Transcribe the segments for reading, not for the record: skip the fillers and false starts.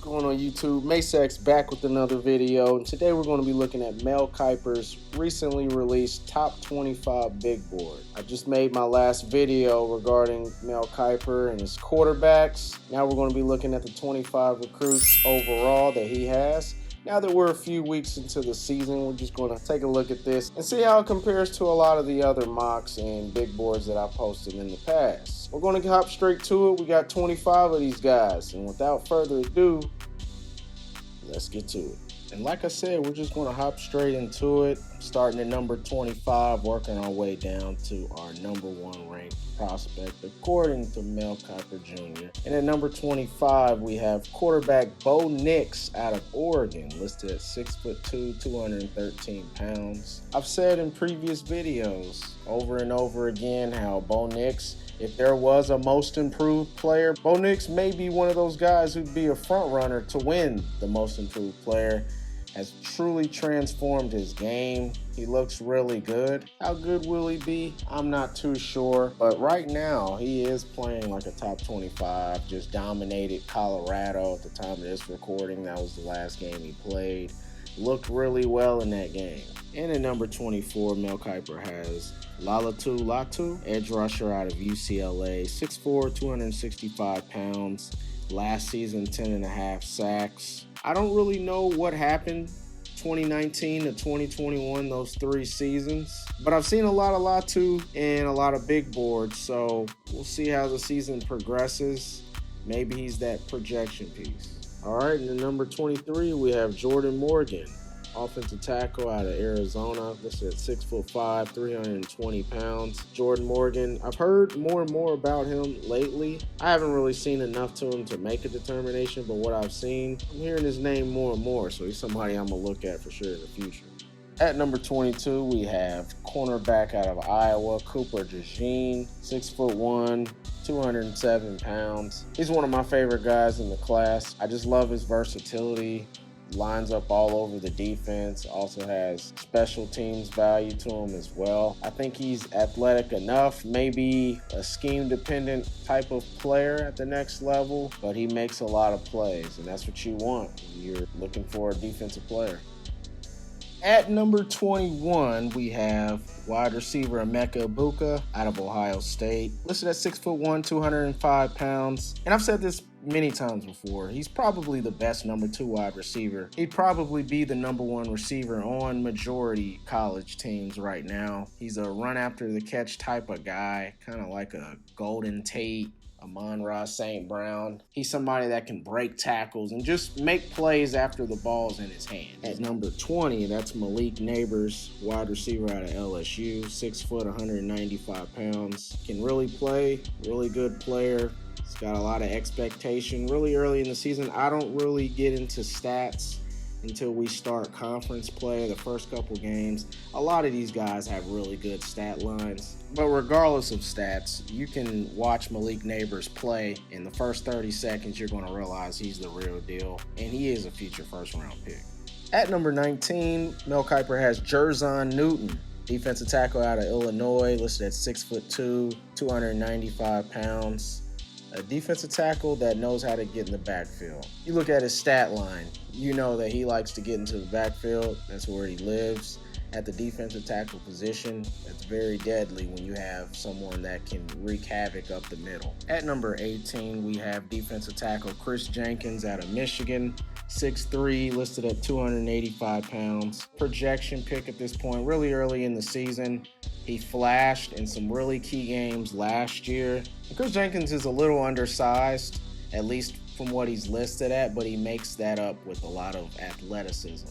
What's going on YouTube? Masex back with another video, and today we're going to be looking at Mel Kiper's recently released top 25 big board. I just made my last video regarding Mel Kiper and his quarterbacks. Now we're going to be looking at the 25 recruits overall that he has. Now that we're a few weeks into the season, we're just going to take a look at this and see how it compares to a lot of the other mocks and big boards that I posted in the past. We're going to hop straight to it. We got 25 of these guys, and without further ado, let's get to it. And like I said, we're just going to hop straight into it, starting at number 25, working our way down to our number 1 ranked prospect, according to Mel Kiper Jr. And at number 25, we have quarterback Bo Nix out of Oregon, listed at 6'2", 213 pounds. I've said in previous videos over and over again how Bo Nix, if there was a most improved player, Bo Nix may be one of those guys who'd be a front runner to win the most improved player. Has truly transformed his game. He looks really good. How good will he be? I'm not too sure. But right now, he is playing like a top 25. Just dominated Colorado at the time of this recording. That was the last game he played. Looked really well in that game. And at number 24, Mel Kiper has Latham, edge rusher out of UCLA, 6'4", 265 pounds. Last season, 10.5 sacks. I don't really know what happened 2019 to 2021, those 3 seasons. But I've seen a lot of Latham and a lot of big boards, so we'll see how the season progresses. Maybe he's that projection piece. All right, and at number 23, we have Jordan Morgan, offensive tackle out of Arizona, listed at 6'5", 320 pounds. Jordan Morgan, I've heard more and more about him lately. I haven't really seen enough to him to make a determination, but what I've seen, I'm hearing his name more and more, so he's somebody I'm going to look at for sure in the future. At number 22, we have cornerback out of Iowa, Cooper DeJean, 6'1", 207 pounds. He's one of my favorite guys in the class. I just love his versatility. Lines up all over the defense, also has special teams value to him as well. I think he's athletic enough, maybe a scheme-dependent type of player at the next level, but he makes a lot of plays, and that's what you want when you're looking for a defensive player. At number 21, we have wide receiver Mecca Buca out of Ohio State, listed at 6'1", 205 pounds. And I've said this many times before, he's probably the best number 2 wide receiver. He'd probably be the number 1 receiver on majority college teams right now. He's a run after the catch type of guy, kind of like a Golden Tate, Amon-Ra St. Brown. He's somebody that can break tackles and just make plays after the ball's in his hand. At number 20, that's Malik Neighbors, wide receiver out of LSU, 6 foot, 195 pounds. Can really play, really good player. He's got a lot of expectation. Really early in the season, I don't really get into stats until we start conference play, the first couple games. A lot of these guys have really good stat lines. But regardless of stats, you can watch Malik Neighbors play. In the first 30 seconds, you're going to realize he's the real deal, and he is a future first-round pick. At number 19, Mel Kiper has Jerzon Newton, defensive tackle out of Illinois, listed at 6'2", 295 pounds. A defensive tackle that knows how to get in the backfield. You look at his stat line, you know that he likes to get into the backfield. That's where he lives. At the defensive tackle position, that's very deadly when you have someone that can wreak havoc up the middle. At number 18, we have defensive tackle Chris Jenkins out of Michigan, 6'3", listed at 285 pounds. Projection pick at this point, really early in the season. He flashed in some really key games last year. And Chris Jenkins is a little undersized, at least from what he's listed at, but he makes that up with a lot of athleticism.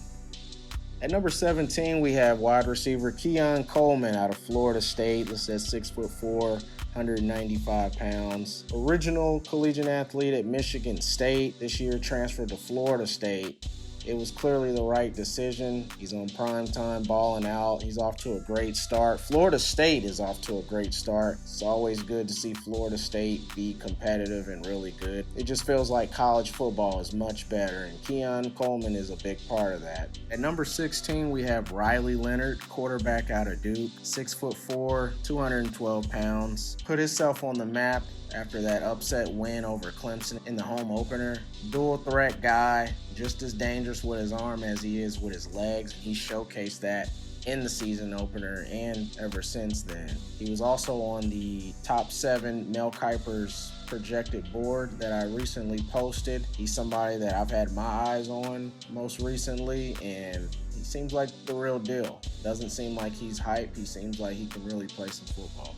At number 17, we have wide receiver Keon Coleman out of Florida State, listed at 6'4", 195 pounds. Original collegiate athlete at Michigan State. This year transferred to Florida State. It was clearly the right decision. He's on prime time, balling out. He's off to a great start. Florida State is off to a great start. It's always good to see Florida State be competitive and really good. It just feels like college football is much better, and Keon Coleman is a big part of that. At number 16, we have Riley Leonard, quarterback out of Duke, 6'4", 212 pounds. Put himself on the map after that upset win over Clemson in the home opener. Dual threat guy, just as dangerous with his arm as he is with his legs. He showcased that in the season opener and ever since then. He was also on the top 7 Mel Kiper's projected board that I recently posted. He's somebody that I've had my eyes on most recently, and he seems like the real deal. Doesn't seem like he's hype. He seems like he can really play some football.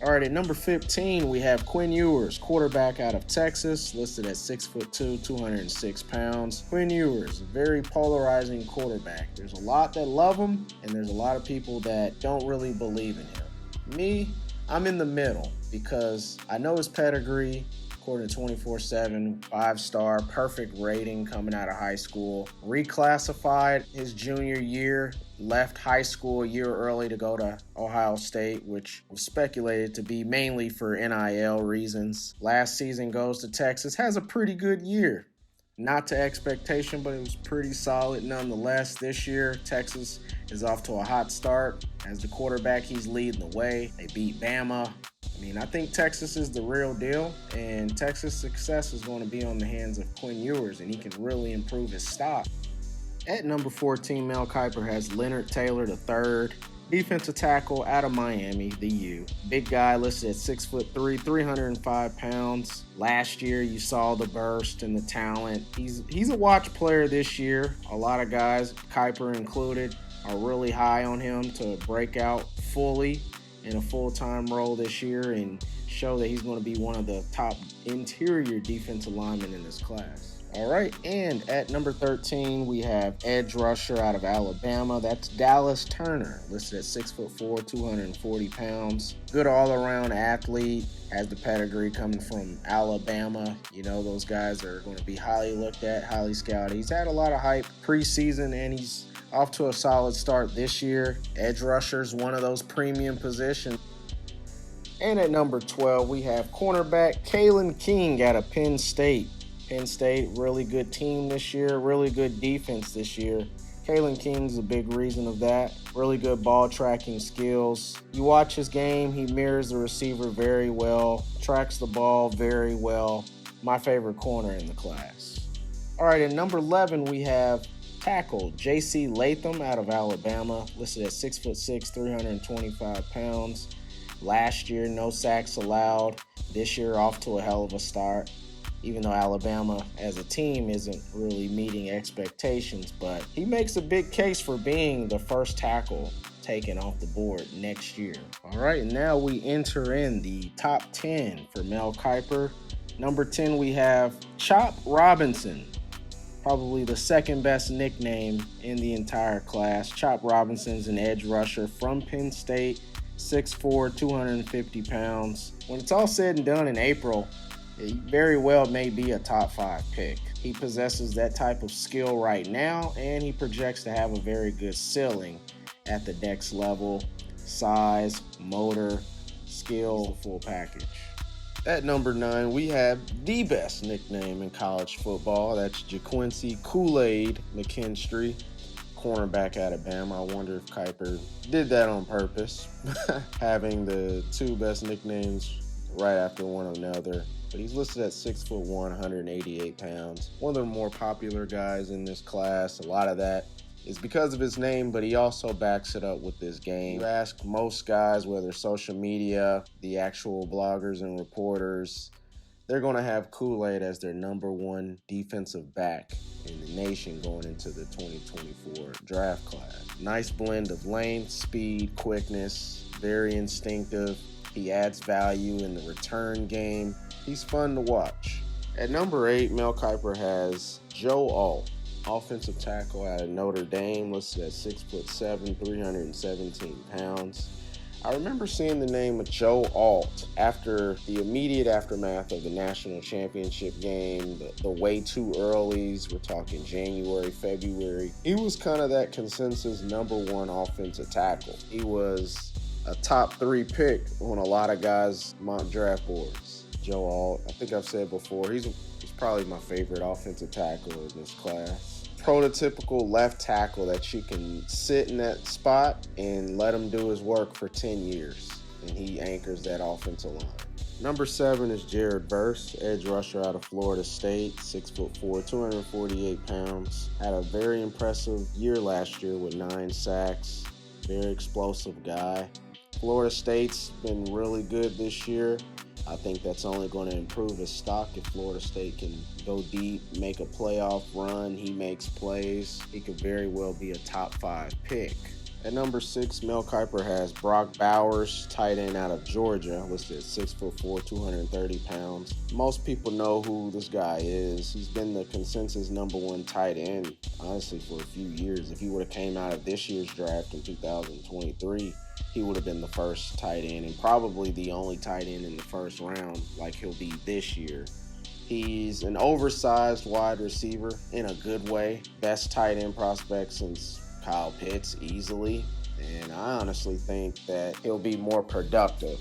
All right, at number 15, we have Quinn Ewers, quarterback out of Texas, listed at 6'2", 206 pounds. Quinn Ewers, a very polarizing quarterback. There's a lot that love him, and there's a lot of people that don't really believe in him. Me, I'm in the middle because I know his pedigree. According to 24/7, 5-star, perfect rating coming out of high school. Reclassified his junior year, left high school a year early to go to Ohio State, which was speculated to be mainly for NIL reasons. Last season goes to Texas, has a pretty good year. Not to expectation, but it was pretty solid nonetheless. This year, Texas is off to a hot start. As the quarterback, he's leading the way. They beat Bama. I think Texas is the real deal, and Texas' success is going to be on the hands of Quinn Ewers, and he can really improve his stock. At number 14, Mel Kiper has Leonard Taylor III, defensive tackle out of Miami, the U. Big guy listed at 6'3", 305 pounds. Last year, you saw the burst and the talent. He's a watch player this year. A lot of guys, Kiper included, are really high on him to break out fully in a full-time role this year and show that he's going to be one of the top interior defensive linemen in this class. All right, and at number 13, we have edge rusher out of Alabama. That's Dallas Turner, listed at 6'4", 240 pounds. Good all-around athlete, has the pedigree coming from Alabama. You know, those guys are going to be highly looked at, highly scouted. He's had a lot of hype preseason, and he's off to a solid start this year. Edge rusher is one of those premium positions. And at number 12, we have cornerback Kalyn King out of Penn State. Penn State, really good team this year, really good defense this year. Kalyn King's a big reason of that. Really good ball tracking skills. You watch his game, he mirrors the receiver very well, tracks the ball very well. My favorite corner in the class. All right, at number 11, we have tackle J.C. Latham out of Alabama, listed at 6'6", 325 pounds. Last year, no sacks allowed. This year, off to a hell of a start, even though Alabama as a team isn't really meeting expectations. But he makes a big case for being the first tackle taken off the board next year. All right, and now we enter in the top 10 for Mel Kiper. Number 10, we have Chop Robinson. Probably the second best nickname in the entire class. Chop Robinson's an edge rusher from Penn State, 6'4", 250 pounds. When it's all said and done in April, he very well may be a top 5 pick. He possesses that type of skill right now, and he projects to have a very good ceiling at the next level. Size, motor, skill, the full package. At number 9, we have the best nickname in college football. That's JaQuincy KoolAid McKinstry, cornerback out of Bama. I wonder if Kiper did that on purpose, having the 2 best nicknames right after one another. But he's listed at 6'1", 188 pounds. One of the more popular guys in this class. A lot of that is because of his name, but he also backs it up with his game. You ask most guys, whether social media, the actual bloggers and reporters, they're going to have KoolAid as their number 1 defensive back in the nation going into the 2024 draft class. Nice blend of length, speed, quickness, very instinctive. He adds value in the return game. He's fun to watch. At number 8, Mel Kiper has Joe Alt, offensive tackle out of Notre Dame, listed at 6'7", 317 pounds. I remember seeing the name of Joe Alt after the immediate aftermath of the national championship game, the way too earlys. We're talking January, February. He was kind of that consensus #1 offensive tackle. He was a top 3 pick on a lot of guys' mock draft boards. Joe Alt, I think I've said before, he's probably my favorite offensive tackle in this class. Prototypical left tackle that you can sit in that spot and let him do his work for 10 years, and he anchors that offensive line. Number 7 is Sherrod Sanders, edge rusher out of Florida State, 6'4", 248 pounds. Had a very impressive year last year with 9 sacks. Very explosive guy. Florida State's been really good this year. I think that's only going to improve his stock if Florida State can go deep, make a playoff run. He makes plays. He could very well be a top 5 pick. At number 6, Mel Kiper has Brock Bowers, tight end out of Georgia, listed at 6'4", 230 pounds. Most people know who this guy is. He's been the consensus #1 tight end, honestly, for a few years. If he would have came out of this year's draft in 2023, he would have been the first tight end and probably the only tight end in the first round like he'll be this year. He's an oversized wide receiver in a good way. Best tight end prospect since Kyle Pitts, easily. And I honestly think that he'll be more productive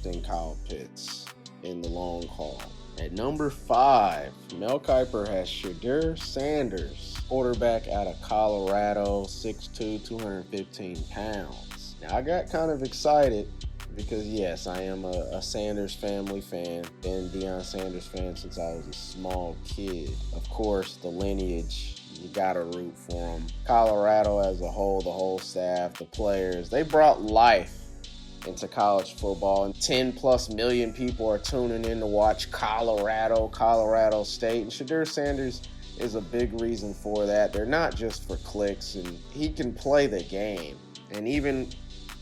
than Kyle Pitts in the long haul. At number 5, Mel Kiper has Sherrod Sanders, quarterback out of Colorado, 6'2", 215 pounds. Now, I got kind of excited because, yes, I am a Sanders family fan. Been Deion Sanders fan since I was a small kid. Of course, the lineage, you gotta root for them. Colorado as a whole, the whole staff, the players, they brought life into college football, and 10+ million people are tuning in to watch Colorado State, and Sherrod Sanders is a big reason for that. They're not just for clicks, and he can play the game. And even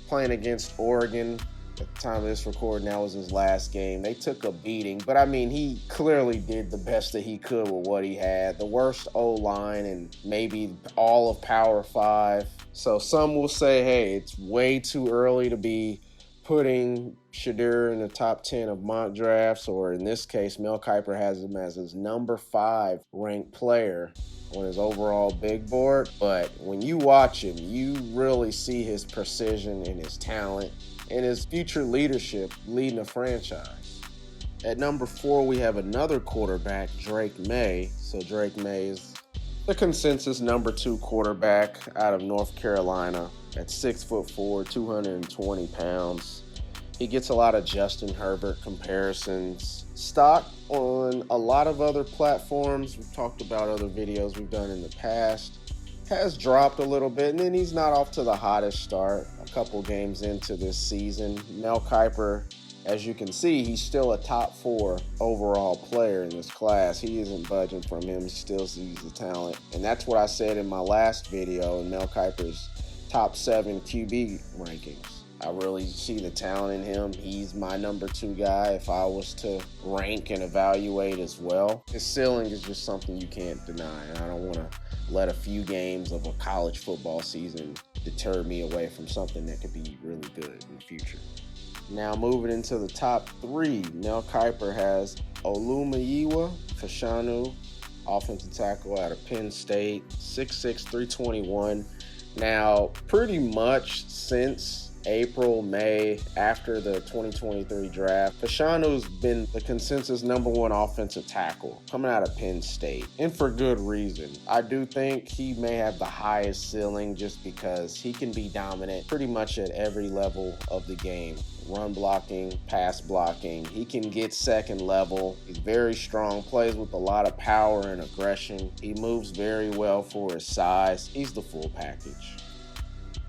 playing against Oregon, at the time of this recording, that was his last game. They took a beating, but I mean, he clearly did the best that he could with what he had. The worst O-line and maybe all of Power 5. So some will say, hey, it's way too early to be putting Sherrod in the top 10 of mock drafts, or in this case, Mel Kiper has him as his number 5 ranked player on his overall big board. But when you watch him, you really see his precision and his talent and his future leadership leading a franchise. At number 4, we have another quarterback, Drake Maye. So Drake Maye is the consensus number 2 quarterback out of North Carolina at 6'4", 220 pounds. He gets a lot of Justin Herbert comparisons. Stock on a lot of other platforms, we've talked about other videos we've done in the past, has dropped a little bit, and then he's not off to the hottest start a couple games into this season. Mel Kiper, as you can see, he's still a top 4 overall player in this class. He isn't budging from him. He still sees the talent. And that's what I said in my last video in Mel Kiper's top 7 QB rankings. I really see the talent in him. He's my number 2 guy if I was to rank and evaluate as well. His ceiling is just something you can't deny, and I don't want to let a few games of a college football season deter me away from something that could be really good in the future. Now moving into the top 3, Mel Kiper has Olumayiwa Fasciano, offensive tackle out of Penn State, 6'6", 321. Now, pretty much since April, May, after the 2023 draft, Fasciano's been the consensus number 1 offensive tackle coming out of Penn State, and for good reason. I do think he may have the highest ceiling just because he can be dominant pretty much at every level of the game. Run blocking, pass blocking. He can get second level. He's very strong, plays with a lot of power and aggression. He moves very well for his size. He's the full package.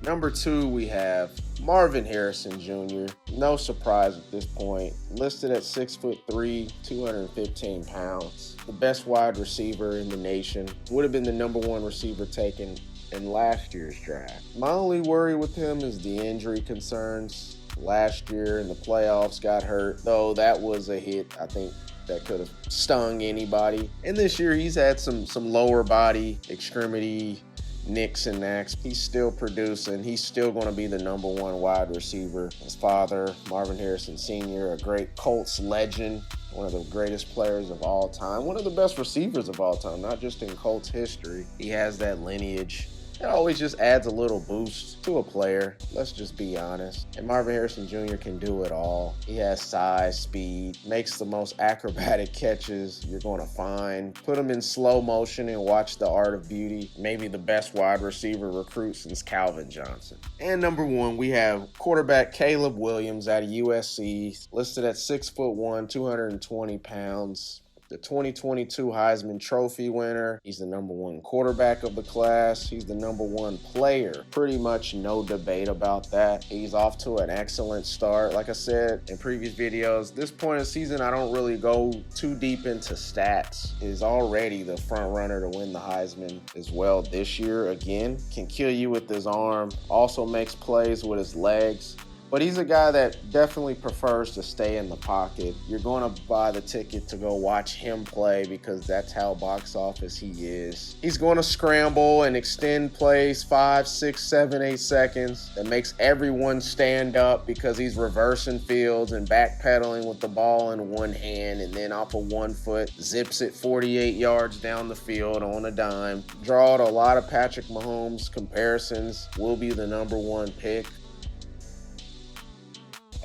Number 2, we have Marvin Harrison Jr. No surprise at this point. Listed at 6'3", 215 pounds. The best wide receiver in the nation. Would have been the number 1 receiver taken in last year's draft. My only worry with him is the injury concerns. Last year in the playoffs got hurt, though that was a hit. I think that could have stung anybody. And this year he's had some lower body extremity nicks and knacks, he's still producing. He's still going to be the #1 wide receiver. His father, Marvin Harrison Jr., a great Colts legend, one of the greatest players of all time, one of the best receivers of all time, not just in Colts history. He has that lineage. It always just adds a little boost to a player, let's just be honest. And Marvin Harrison Jr. can do it all. He has size, speed, makes the most acrobatic catches you're going to find. Put him in slow motion and watch the art of beauty. Maybe the best wide receiver recruit since Calvin Johnson. And #1, we have quarterback Caleb Williams out of USC, listed at 6'1", 220 pounds. The 2022 Heisman Trophy winner. He's the #1 quarterback of the class. He's the #1 player. Pretty much no debate about that. He's off to an excellent start. Like I said in previous videos, this point of the season, I don't really go too deep into stats. He's already the front runner to win the Heisman as well this year. Again, can kill you with his arm. Also makes plays with his legs. But he's a guy that definitely prefers to stay in the pocket. You're going to buy the ticket to go watch him play because that's how box office he is. He's going to scramble and extend plays 5, 6, 7, 8 seconds. That makes everyone stand up because he's reversing fields and backpedaling with the ball in one hand, and then off of one foot, zips it 48 yards down the field on a dime. Drawed a lot of Patrick Mahomes comparisons. Will be the #1 pick.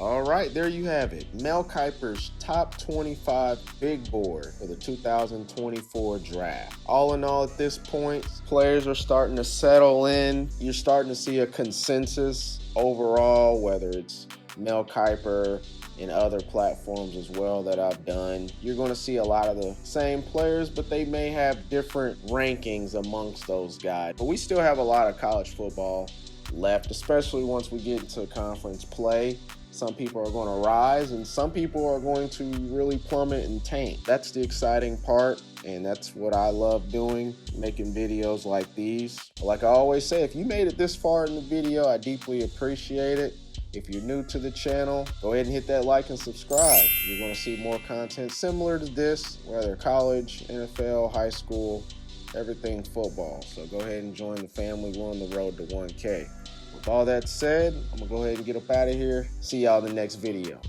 All right, there you have it. Mel Kiper's top 25 big board for the 2024 draft. All in all, at this point, players are starting to settle in. You're starting to see a consensus overall, whether it's Mel Kiper and other platforms as well that I've done. You're going to see a lot of the same players, but they may have different rankings amongst those guys. But we still have a lot of college football left, especially once we get into conference play. Some people are going to rise and some people are going to really plummet and tank. That's the exciting part, and that's what I love doing, making videos like these. Like I always say, if you made it this far in the video, I deeply appreciate it. If you're new to the channel, go ahead and hit that like and subscribe. You're going to see more content similar to this, whether college, NFL, high school, everything football. So go ahead and join the family. We're on the road to 1K. With all that said, I'm going to go ahead and get up out of here. See y'all in the next video.